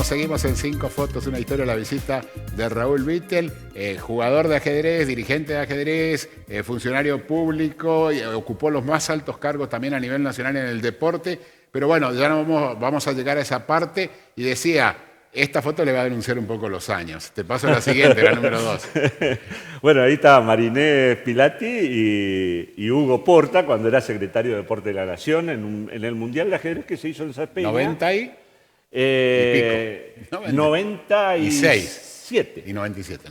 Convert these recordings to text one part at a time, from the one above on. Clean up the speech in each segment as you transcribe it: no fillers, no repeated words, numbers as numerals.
Seguimos en 5 fotos, una historia de la visita de Raúl Vittel, jugador de ajedrez, dirigente de ajedrez, funcionario público, y ocupó los más altos cargos también a nivel nacional en el deporte. Pero bueno, ya no vamos a llegar a esa parte y decía, esta foto le va a denunciar un poco los años. Te paso la siguiente, la número 2. Bueno, ahí está Mariné Pilati y Hugo Porta, cuando era secretario de Deporte de la Nación, en el Mundial de Ajedrez que se hizo en Saspeña. 90 y pico. 97. Y 97.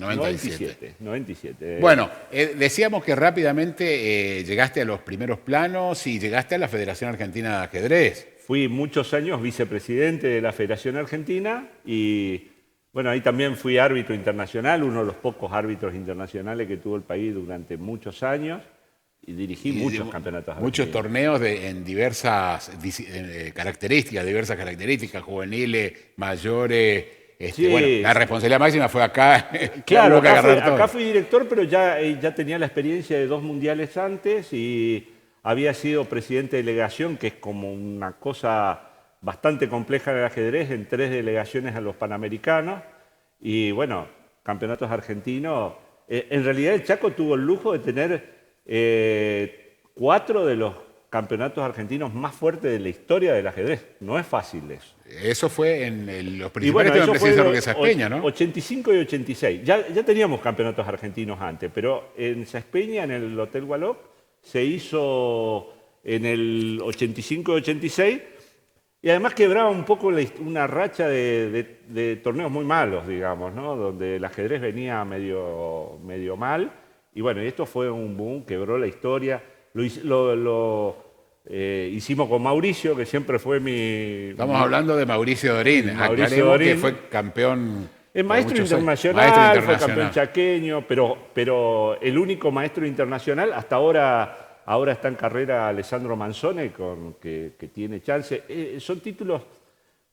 Bueno, decíamos que rápidamente llegaste a los primeros planos y llegaste a la Federación Argentina de Ajedrez. fui muchos años vicepresidente de la Federación Argentina y bueno, ahí también fui árbitro internacional, uno de los pocos árbitros internacionales que tuvo el país durante muchos años y dirigí muchos campeonatos argentinos. Muchos torneos en diversas características, juveniles, mayores. Sí, bueno, la responsabilidad máxima fue acá. Claro, acá fui director, pero ya tenía la experiencia de 2 mundiales antes y había sido presidente de delegación, que es como una cosa bastante compleja en el ajedrez, en 3 delegaciones a los Panamericanos. Y bueno, campeonatos argentinos. En realidad el Chaco tuvo el lujo de tener 4 de los campeonatos argentinos más fuertes de la historia del ajedrez. No es fácil eso. Eso fue en los principales de la presidencia de Roque Saspeña, ¿no? 85 y 86. Ya teníamos campeonatos argentinos antes, pero en Saspeña, en el Hotel Gualop, se hizo en el 85 y 86, y además quebraba un poco una racha de torneos muy malos, digamos, ¿no? Donde el ajedrez venía medio mal, y bueno, esto fue un boom, quebró la historia. Hicimos con Mauricio, que siempre fue Estamos hablando de Mauricio Dorín, que fue campeón. Es maestro internacional, fue campeón chaqueño, pero el único maestro internacional, hasta ahora está en carrera Alessandro Manzone, que tiene chance. Son títulos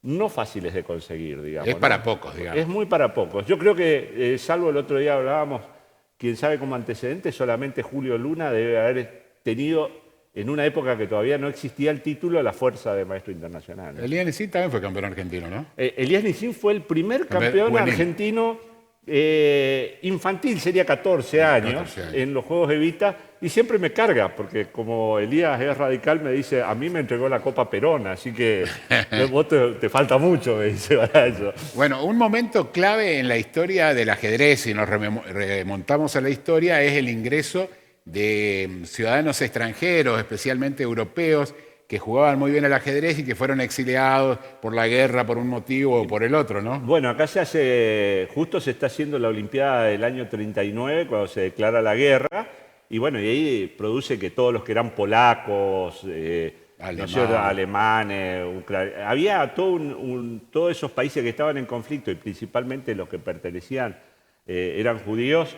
no fáciles de conseguir, digamos. Es para pocos, digamos. Es muy para pocos. Yo creo que, salvo el otro día hablábamos, quién sabe como antecedente, solamente Julio Luna debe haber tenido, en una época que todavía no existía el título, la fuerza de maestro internacional. Elías Nissim también fue campeón argentino, ¿no? Elías Nissim fue el primer campeón argentino infantil, sería 14 años, en los Juegos Evita, y siempre me carga, porque como Elías es radical, me dice, a mí me entregó la Copa Perón, así que vos te falta mucho, me dice, para eso. Bueno, un momento clave en la historia del ajedrez, si nos remontamos a la historia, es el ingreso de ciudadanos extranjeros, especialmente europeos, que jugaban muy bien al ajedrez y que fueron exiliados por la guerra, por un motivo o por el otro, ¿no? Bueno, acá justo se está haciendo la Olimpiada del año 39, cuando se declara la guerra, y bueno, y ahí produce que todos los que eran polacos, alemanes, había todos esos países que estaban en conflicto, y principalmente los que pertenecían, eran judíos.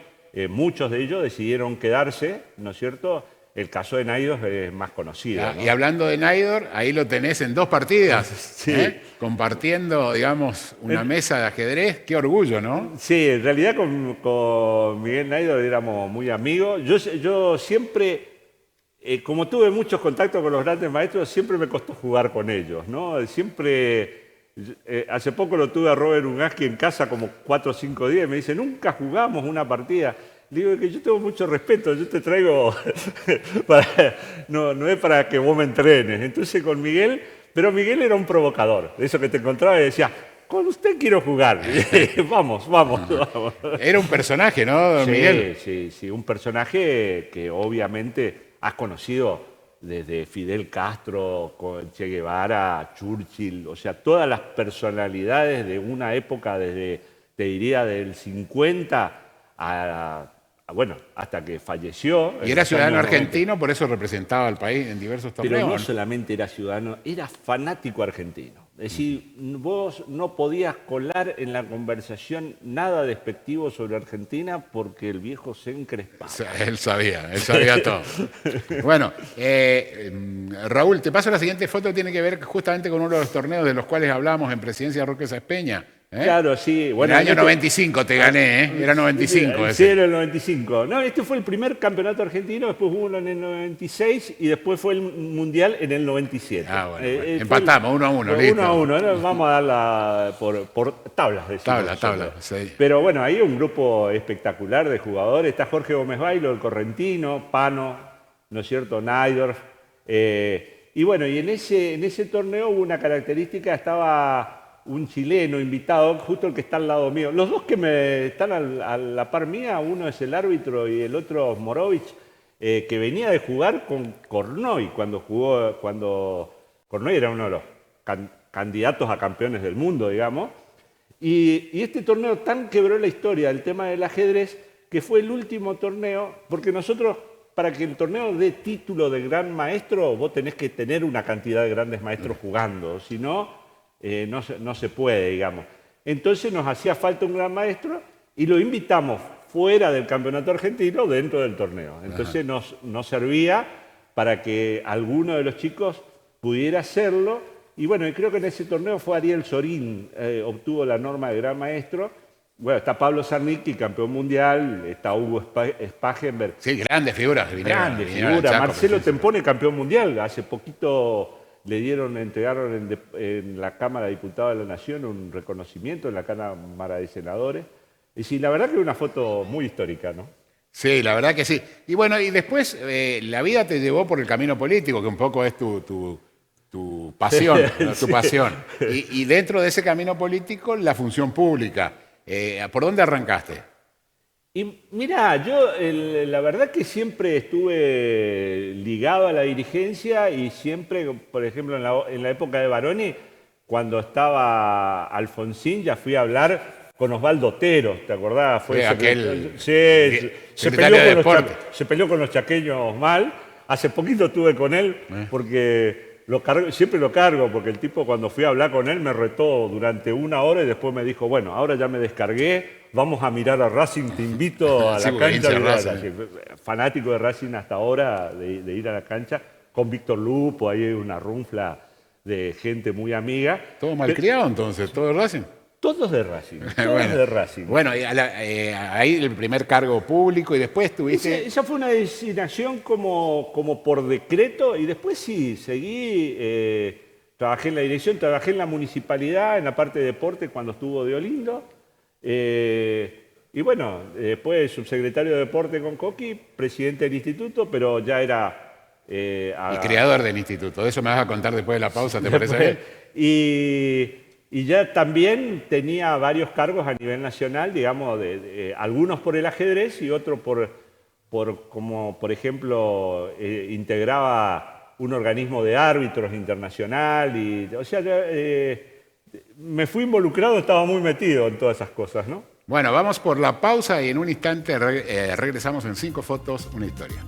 Muchos de ellos decidieron quedarse, ¿no es cierto? El caso de Naidor es más conocido, ¿no? Y hablando de Naidor, ahí lo tenés en 2 partidas, sí. Compartiendo, digamos, una mesa de ajedrez. Qué orgullo, ¿no? Sí, en realidad con Miguel Naidor éramos muy amigos. Yo siempre, como tuve muchos contactos con los grandes maestros, siempre me costó jugar con ellos, ¿no? Hace poco lo tuve a Robert Ungaski en casa como 4 o 5 días y me dice, nunca jugamos una partida. Digo que yo tengo mucho respeto, yo te traigo, no es para que vos me entrenes. Entonces con Miguel, pero Miguel era un provocador, de eso que te encontraba y decía, con usted quiero jugar, vamos. Era un personaje, ¿no, Miguel? Sí, un personaje que obviamente has conocido desde Fidel Castro, con Che Guevara, Churchill, o sea, todas las personalidades de una época desde, te diría, del 50 bueno, hasta que falleció. Y era ciudadano argentino, por eso representaba al país en diversos torneos. Pero no solamente era ciudadano, era fanático argentino. Es decir, vos no podías colar en la conversación nada despectivo sobre Argentina porque el viejo se encrespaba. Él sabía todo. Bueno, Raúl, te paso la siguiente foto, tiene que ver justamente con uno de los torneos de los cuales hablamos en Presidencia Roque Saspeña. Claro, sí. Bueno, en el año 95 te gané, ¿eh? Era 95 ese. Sí, era el 95. No, este fue el primer campeonato argentino, después hubo uno en el 96 y después fue el Mundial en el 97. Bueno. Empatamos, 1-1, listo. 1-1, vamos a darla por tablas. Tablas, sí. Pero bueno, ahí un grupo espectacular de jugadores. Está Jorge Gómez Bailo, el correntino, Pano, ¿no es cierto?, Naidorf. Y bueno, y en ese torneo hubo una característica, estaba un chileno invitado, justo el que está al lado mío. Los dos que están a la par mía, uno es el árbitro y el otro Morovich, que venía de jugar con Kornoy cuando Kornoy era uno de los candidatos a campeones del mundo, digamos. Y este torneo tan quebró la historia, el tema del ajedrez, que fue el último torneo, porque nosotros, para que el torneo dé título de gran maestro, vos tenés que tener una cantidad de grandes maestros jugando, si no, no se puede, digamos. Entonces nos hacía falta un gran maestro y lo invitamos fuera del campeonato argentino dentro del torneo. Entonces nos servía para que alguno de los chicos pudiera hacerlo. Y bueno, creo que en ese torneo fue Ariel Sorín, obtuvo la norma de gran maestro. Bueno, está Pablo Zarnicki, campeón mundial, está Hugo Spagenberg. Sí, grandes figuras. Grandes figuras. Marcelo Tempone, campeón mundial. Hace poquito entregaron en la Cámara de Diputados de la Nación un reconocimiento en la Cámara de Senadores. Y sí, la verdad que es una foto muy histórica, ¿no? Sí, la verdad que sí. Y bueno, y después la vida te llevó por el camino político, que un poco es tu pasión, ¿no? Tu pasión. Y dentro de ese camino político, la función pública. ¿Por dónde arrancaste? Y mirá, yo la verdad que siempre estuve ligado a la dirigencia y siempre, por ejemplo, en la época de Baroni, cuando estaba Alfonsín, ya fui a hablar con Osvaldo Otero, ¿te acordás? Fue se peleó con los chaqueños mal. Hace poquito estuve con él porque siempre lo cargo, porque el tipo cuando fui a hablar con él me retó durante 1 hora y después me dijo, bueno, ahora ya me descargué, vamos a mirar a Racing, te invito a la cancha. Fanático de Racing hasta ahora, de ir a la cancha, con Víctor Lupo, ahí hay una runfla de gente muy amiga. ¿Todo malcriado entonces? ¿Todo de Racing? Todos de Racing, de Racing. Bueno, ahí el primer cargo público y después tuviste... Esa fue una designación como por decreto y después sí, seguí, trabajé en la dirección, trabajé en la municipalidad, en la parte de deporte cuando estuvo de Olindo. Y bueno, después subsecretario de deporte con Coqui, presidente del instituto, pero ya era... y creador del instituto, de eso me vas a contar después de la pausa, ¿te parece bien? Y ya también tenía varios cargos a nivel nacional, digamos, algunos por el ajedrez y otros como por ejemplo, integraba un organismo de árbitros internacional. O sea, me fui involucrado, estaba muy metido en todas esas cosas, ¿no? Bueno, vamos por la pausa y en un instante regresamos en 5 fotos, una historia.